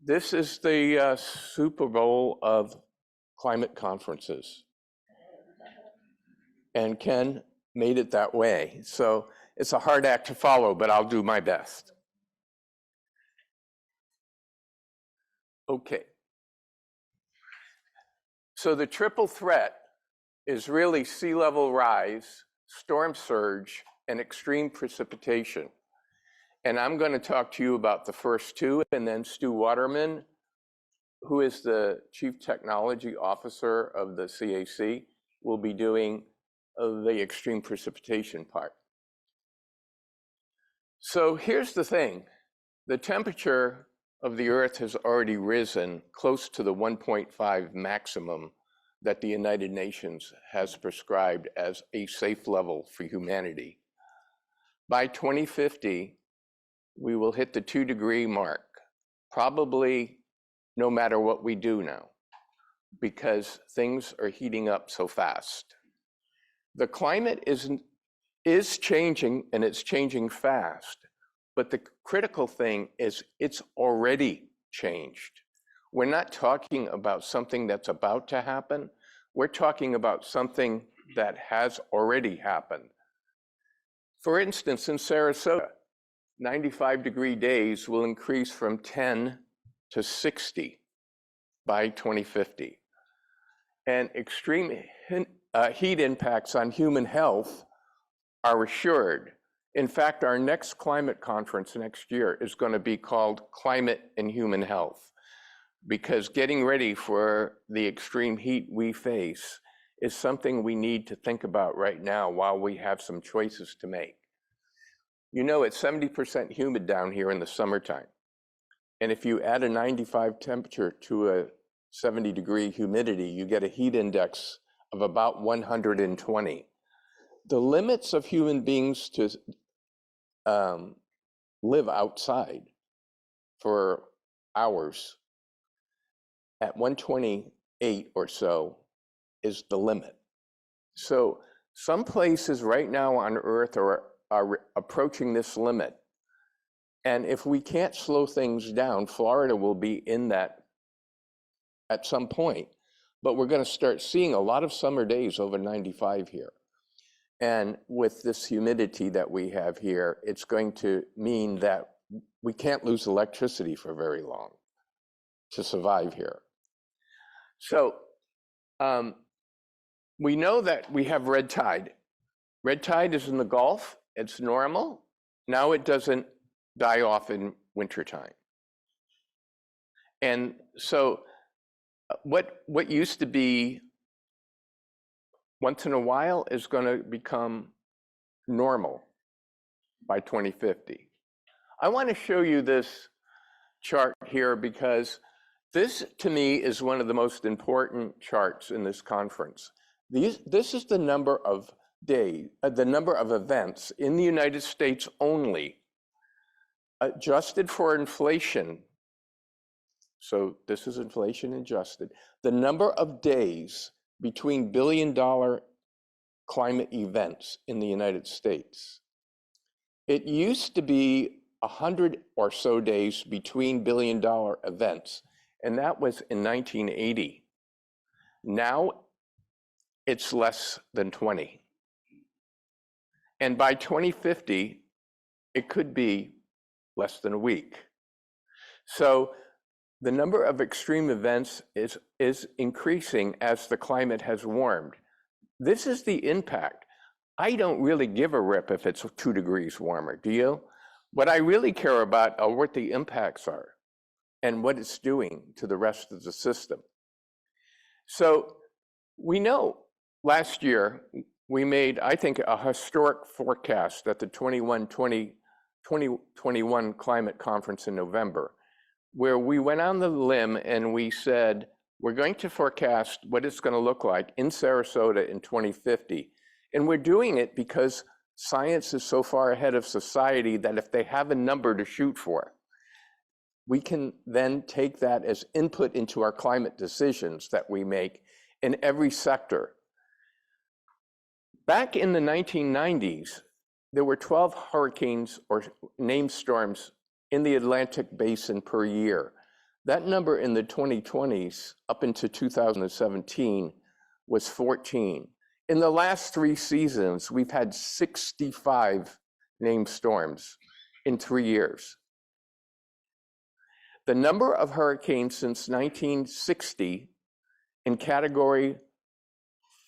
This is the Super Bowl of climate conferences. And Ken made it that way. So it's a hard act to follow, but I'll do my best. Okay. So the triple threat is really sea level rise, storm surge, and extreme precipitation. And I'm going to talk to you about the first two, and then Stu Waterman, who is the Chief Technology Officer of the CAC, will be doing the extreme precipitation part. So here's the thing. The temperature of the Earth has already risen close to the 1.5 maximum that the United Nations has prescribed as a safe level for humanity. By 2050, we will hit the 2-degree mark, probably no matter what we do now, because things are heating up so fast. The climate is changing, and it's changing fast, but the critical thing is it's already changed. We're not talking about something that's about to happen. We're talking about something that has already happened. For instance, in Sarasota, 95-degree days will increase from 10 to 60 by 2050. And extreme heat impacts on human health are assured. In fact, our next climate conference next year is going to be called Climate and Human Health, because getting ready for the extreme heat we face is something we need to think about right now while we have some choices to make. You know, it's 70% humid down here in the summertime. And if you add a 95 temperature to a 70-degree humidity, you get a heat index of about 120. The limits of human beings to live outside for hours at 128 or so is the limit. So some places right now on Earth are approaching this limit. And if we can't slow things down, Florida will be in that at some point. But we're going to start seeing a lot of summer days over 95 here. And with this humidity that we have here, it's going to mean that we can't lose electricity for very long to survive here. So we know that we have red tide. Red tide is in the Gulf. It's normal. Now it doesn't die off in wintertime. And so what used to be once in a while is going to become normal by 2050. I want to show you this chart here because this, to me, is one of the most important charts in this conference. This is the number of days, the number of events in the United States only, adjusted for inflation. So this is inflation adjusted. The number of days between billion-dollar climate events in the United States. It used to be 100 or so days between billion-dollar events, and that was in 1980. Now it's less than 20. And by 2050, it could be less than a week. So the number of extreme events is increasing as the climate has warmed. This is the impact. I don't really give a rip if it's 2 degrees warmer, do you? What I really care about are what the impacts are and what it's doing to the rest of the system. So we know last year we made, I think, a historic forecast at the 2021 climate conference in November, where we went on the limb and we said, we're going to forecast what it's going to look like in Sarasota in 2050. And we're doing it because science is so far ahead of society that if they have a number to shoot for, we can then take that as input into our climate decisions that we make in every sector. Back in the 1990s, there were 12 hurricanes or named storms in the Atlantic basin per year. That number in the 2020s up into 2017 was 14. In the last 3 seasons, we've had 65 named storms in 3 years. The number of hurricanes since 1960 in category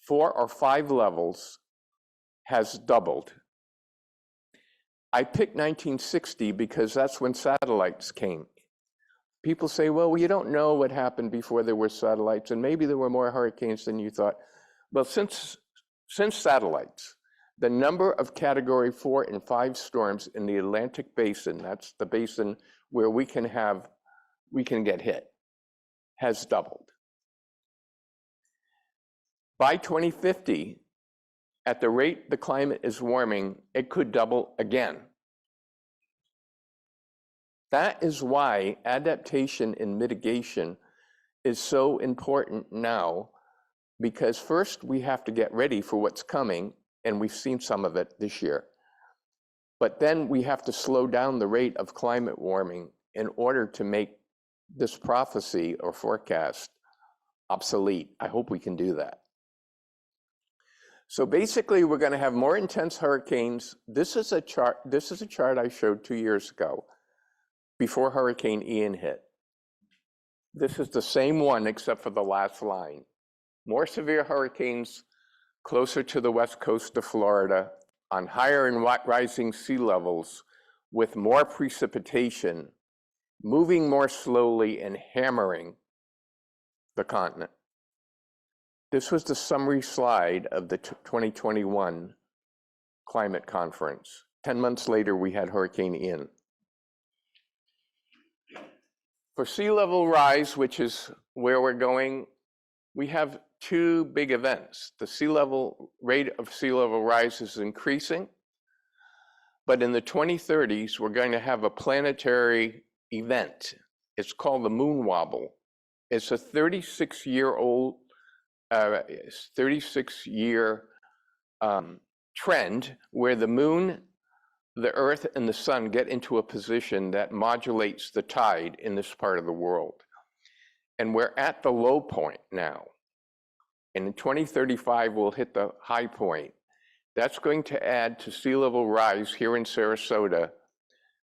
4 or 5 levels has doubled. I picked 1960 because that's when satellites came. People say, well, you don't know what happened before there were satellites, and maybe there were more hurricanes than you thought. Well, since satellites, the number of category 4 and 5 storms in the Atlantic basin, that's the basin where we can get hit, has doubled. By 2050, at the rate the climate is warming, it could double again. That is why adaptation and mitigation is so important now, because first we have to get ready for what's coming, and we've seen some of it this year. But then we have to slow down the rate of climate warming in order to make this prophecy or forecast obsolete. I hope we can do that. So basically, we're going to have more intense hurricanes. This is a chart I showed 2 years ago, before Hurricane Ian hit. This is the same one except for the last line. More severe hurricanes closer to the west coast of Florida, on higher and rising sea levels, with more precipitation, moving more slowly and hammering the continent. This was the summary slide of the 2021 climate conference. 10 months later, we had Hurricane Ian. For sea level rise, which is where we're going, we have 2 big events. The rate of sea level rise is increasing, but in the 2030s, we're going to have a planetary event. It's called the moon wobble. It's a 36-year trend where the moon, the earth, and the sun get into a position that modulates the tide in this part of the world. And we're at the low point now. And in 2035, we'll hit the high point. That's going to add to sea level rise here in Sarasota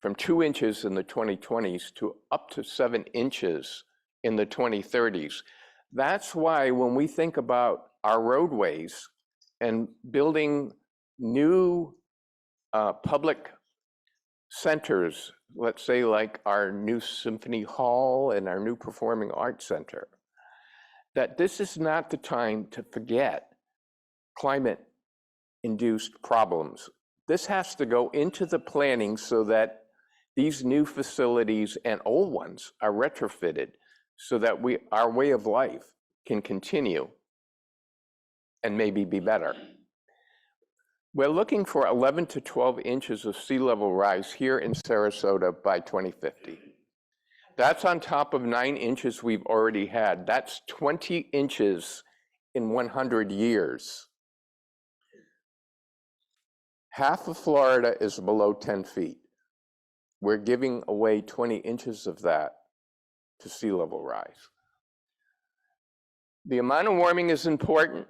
from 2 inches in the 2020s to up to 7 inches in the 2030s. That's why when we think about our roadways and building new public centers, let's say like our new Symphony Hall and our new Performing Arts Center, that this is not the time to forget climate-induced problems. This has to go into the planning so that these new facilities and old ones are retrofitted so that our way of life can continue and maybe be better. We're looking for 11 to 12 inches of sea level rise here in Sarasota by 2050. That's on top of 9 inches we've already had. That's 20 inches in 100 years. Half of Florida is below 10 feet. We're giving away 20 inches of that to sea level rise. The amount of warming is important,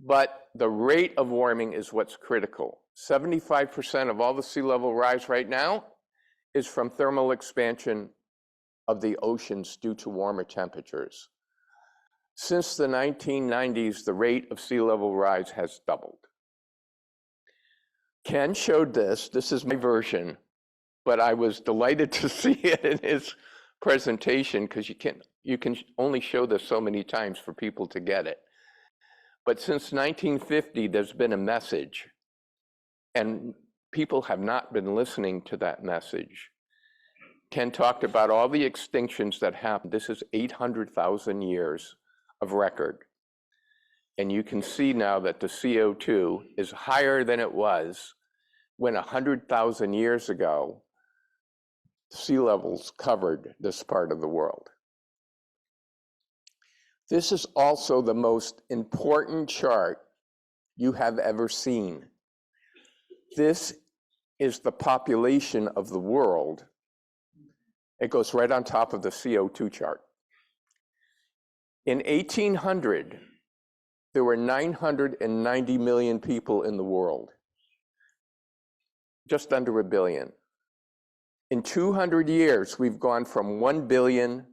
but the rate of warming is what's critical. 75% of all the sea level rise right now is from thermal expansion of the oceans due to warmer temperatures. Since the 1990s, the rate of sea level rise has doubled. Ken showed this. This is my version, but I was delighted to see it in his presentation because you can only show this so many times for people to get it. But since 1950, there's been a message, and people have not been listening to that message. Ken talked about all the extinctions that happened. This is 800,000 years of record. And you can see now that the CO2 is higher than it was when 100,000 years ago, sea levels covered this part of the world. This is also the most important chart you have ever seen. This is the population of the world It goes right on top of the CO2 chart. In 1800, there were 990 million people in the world, just under a billion. In 200 years, we've gone from 1 billion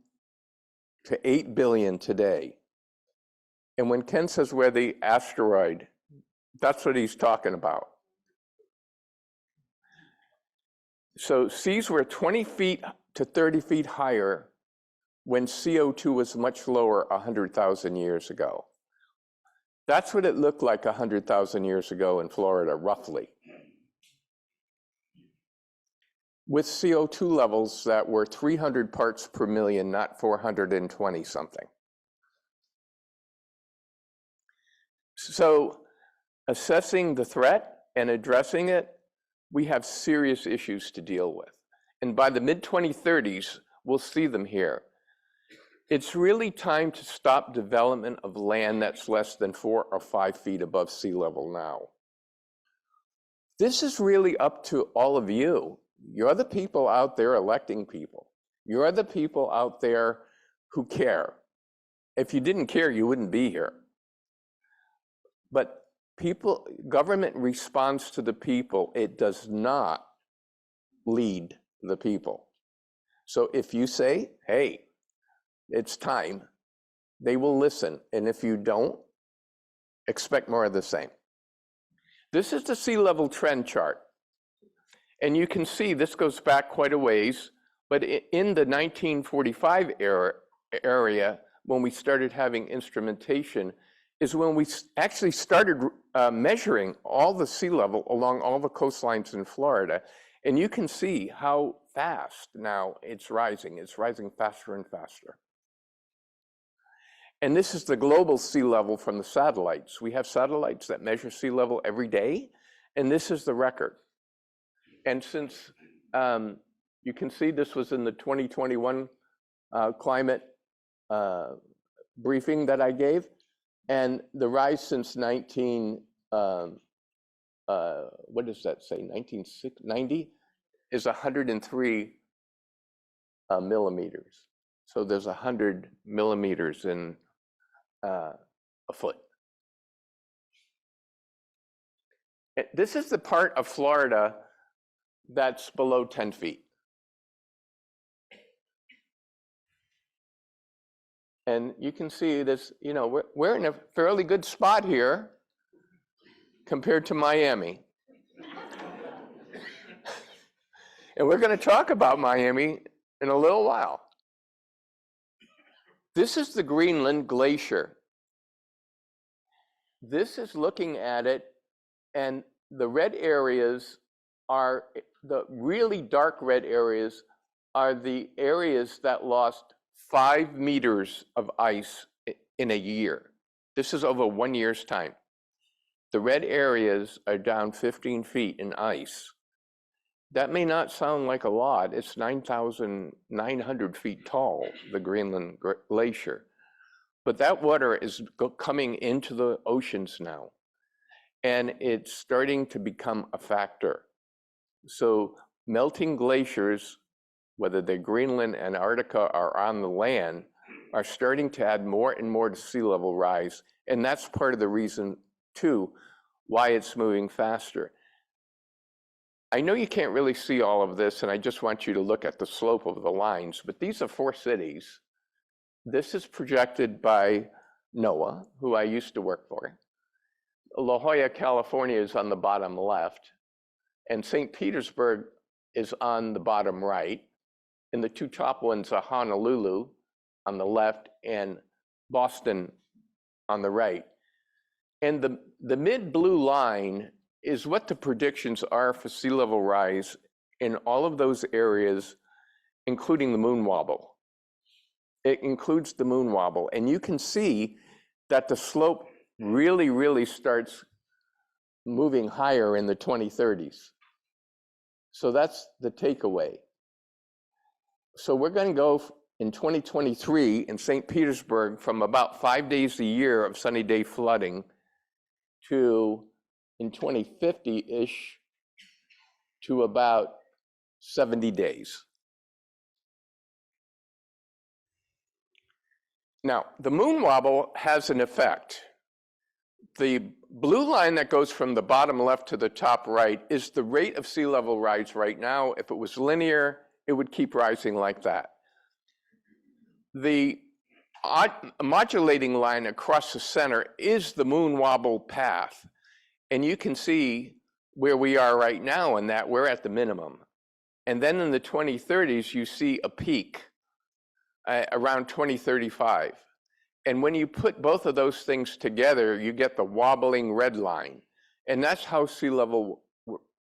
to 8 billion today. And when Ken says we're the asteroid, that's what he's talking about. So seas were 20 feet to 30 feet higher when CO2 was much lower 100,000 years ago. That's what it looked like 100,000 years ago in Florida, roughly, with CO2 levels that were 300 parts per million, not 420 something. So assessing the threat and addressing it, we have serious issues to deal with. And by the mid-2030s, we'll see them here. It's really time to stop development of land that's less than 4 or 5 feet above sea level now. This is really up to all of you. You're the people out there electing people. You're the people out there who care. If you didn't care, you wouldn't be here. But government responds to the people. It does not lead the people. So if you say, hey, it's time, they will listen. And if you don't, expect more of the same. This is the sea level trend chart. And you can see this goes back quite a ways, but in the 1945 area, when we started having instrumentation, is when we actually started measuring all the sea level along all the coastlines in Florida. And you can see how fast now it's rising. It's rising faster and faster. And this is the global sea level from the satellites. We have satellites that measure sea level every day, and this is the record. And since you can see this was in the 2021 climate briefing that I gave, and the rise since what does that say, 1990, is 103 millimeters. So there's 100 millimeters in a foot. This is the part of Florida that's below 10 feet. And you can see this, you know, we're in a fairly good spot here compared to Miami. And we're going to talk about Miami in a little while. This is the Greenland Glacier. This is looking at it, and the red areas are, the really dark red areas are the areas that lost 5 meters of ice in a year. This is over 1 year's time. The red areas are down 15 feet in ice. That may not sound like a lot. It's 9,900 feet tall, the Greenland Glacier. But that water is coming into the oceans now, and it's starting to become a factor. So melting glaciers, whether they're Greenland, Antarctica, or on the land, are starting to add more and more to sea level rise. And that's part of the reason, too, why it's moving faster. I know you can't really see all of this, and I just want you to look at the slope of the lines, but these are 4 cities. This is projected by NOAA, who I used to work for. La Jolla, California is on the bottom left, and St. Petersburg is on the bottom right. And the 2 top ones are Honolulu on the left and Boston on the right. And the mid-blue line is what the predictions are for sea level rise in all of those areas, including the moon wobble. It includes the moon wobble. And you can see that the slope really, really starts moving higher in the 2030s. So that's the takeaway. So we're going to go in 2023 in St. Petersburg from about 5 days a year of sunny day flooding to, in 2050-ish, to about 70 days. Now, the moon wobble has an effect. The blue line that goes from the bottom left to the top right is the rate of sea level rise right now. If it was linear, it would keep rising like that. The modulating line across the center is the moon wobble path. And you can see where we are right now in that we're at the minimum. And then in the 2030s, you see a peak around 2035. And when you put both of those things together, you get the wobbling red line. And that's how sea level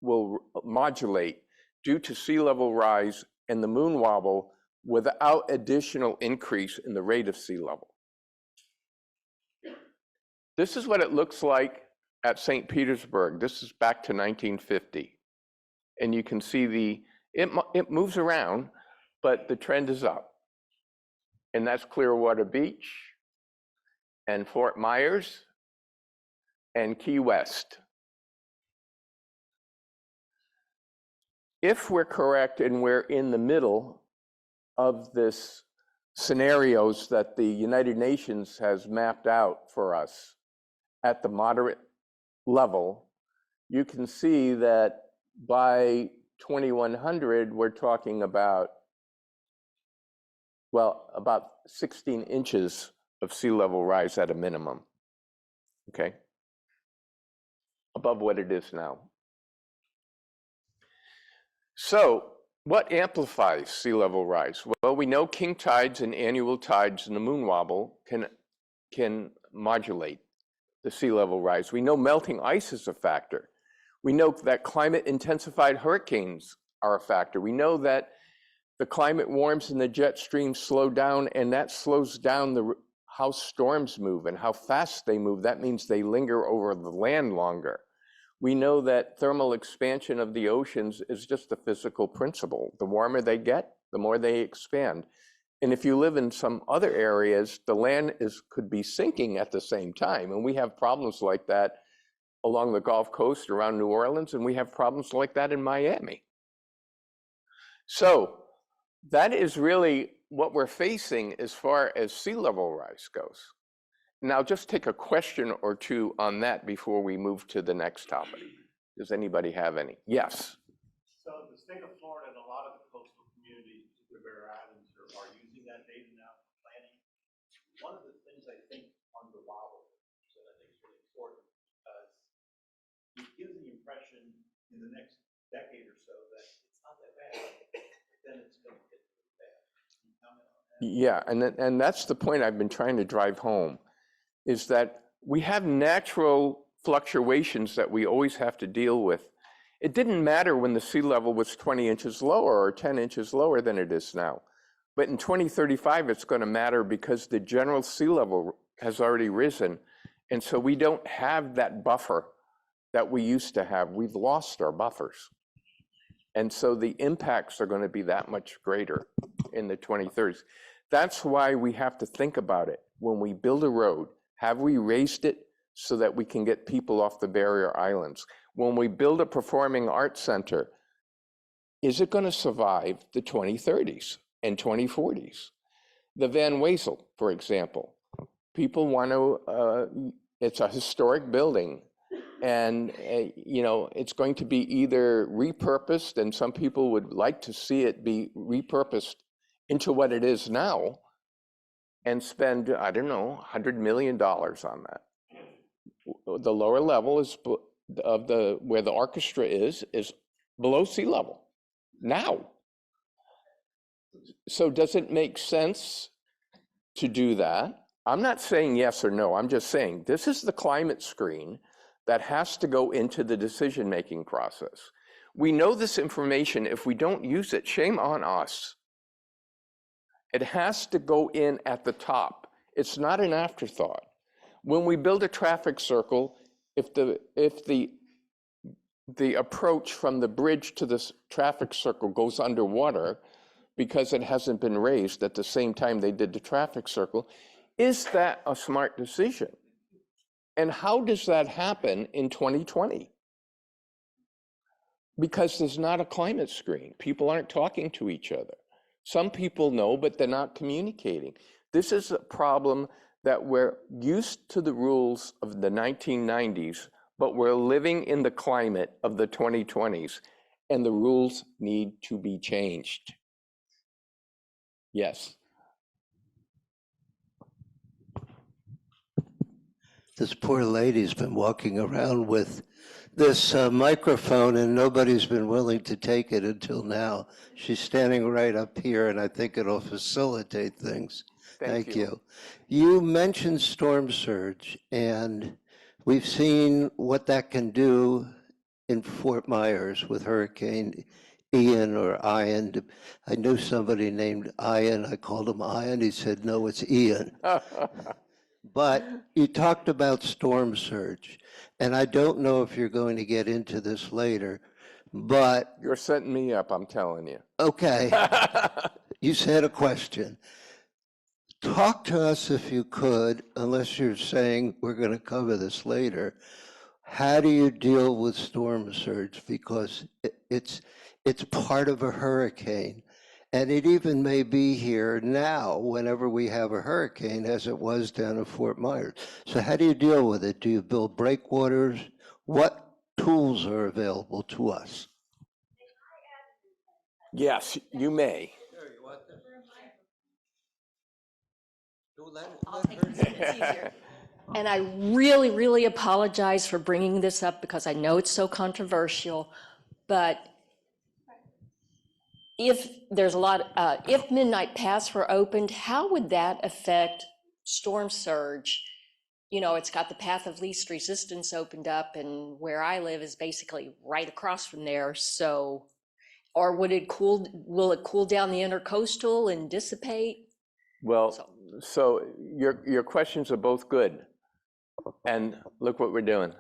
will modulate due to sea level rise and the moon wobble without additional increase in the rate of sea level. This is what it looks like at St. Petersburg. This is back to 1950. And you can see it moves around, but the trend is up. And that's Clearwater Beach and Fort Myers and Key West. If we're correct and we're in the middle of this scenarios that the United Nations has mapped out for us at the moderate level, you can see that by 2100, we're talking about, well, about 16 inches of sea level rise at a minimum, okay? Above what it is now. So what amplifies sea level rise? Well, we know king tides and annual tides and the moon wobble can modulate the sea level rise. We know melting ice is a factor. We know that climate intensified hurricanes are a factor. We know that the climate warms and the jet streams slow down, and that slows down how storms move and how fast they move. That means they linger over the land longer. We know that thermal expansion of the oceans is just a physical principle. The warmer they get, the more they expand. And if you live in some other areas, the land could be sinking at the same time. And we have problems like that along the Gulf Coast around New Orleans, and we have problems like that in Miami. So that is really what we're facing as far as sea level rise goes. Now, just take a question or two on that before we move to the next topic. Does anybody have any? Yes. So the state of Florida and a lot of the coastal communities, the River Islands, are using that data now for planning. One of the things I think on the wobble that I think is really important, because it gives the impression in the next decade or so that it's not that bad, but then it's going to get really bad. Can you comment on that? Yeah, and that's the point I've been trying to drive home, is that we have natural fluctuations that we always have to deal with. It didn't matter when the sea level was 20 inches lower or 10 inches lower than it is now. But in 2035, it's going to matter because the general sea level has already risen. And so we don't have that buffer that we used to have. We've lost our buffers. And so the impacts are going to be that much greater in the 2030s. That's why we have to think about it. When we build a road, have we raised it so that we can get people off the barrier islands? When we build a performing arts center, is it going to survive the 2030s and 2040s? The Van Wezel, for example, people want to, it's a historic building, and you know, it's going to be either repurposed, and some people would like to see it be repurposed into what it is now, and spend, I don't know, $100 million on that. The lower level is where the orchestra is below sea level now. So does it make sense to do that? I'm not saying yes or no. I'm just saying this is the climate screen that has to go into the decision-making process. We know this information. If we don't use it, shame on us. It has to go in at the top. It's not an afterthought. When we build a traffic circle, if the approach from the bridge to this traffic circle goes underwater because it hasn't been raised at the same time they did the traffic circle, is that a smart decision? And how does that happen in 2020? Because there's not a climate screen. People aren't talking to each other. Some people know, but they're not communicating. This is a problem that we're used to the rules of the 1990s, but we're living in the climate of the 2020s, and the rules need to be changed. Yes. This poor lady's been walking around with this microphone and nobody's been willing to take it until now. She's standing right up here and I think it'll facilitate things. Thank you. You mentioned storm surge and we've seen what that can do in Fort Myers with Hurricane Ian or Ian. I knew somebody named Ian. I called him Ian. He said, no, it's Ian. But you talked about storm surge, and I don't know if you're going to get into this later, but... You're setting me up, I'm telling you. Okay, you said a question. Talk to us if you could, unless you're saying we're going to cover this later. How do you deal with storm surge? Because it's part of a hurricane. And it even may be here now whenever we have a hurricane, as it was down in Fort Myers. So how do you deal with it? Do you build breakwaters? What tools are available to us? Yes, you may. I'll take this one, it's easier. And I really, really apologize for bringing this up because I know it's so controversial, but if there's a lot, if midnight paths were opened, how would that affect storm surge? You know, it's got the path of least resistance opened up, and where I live is basically right across from there. So, or will it cool down the intercoastal and dissipate? Well, so your questions are both good. And look what we're doing.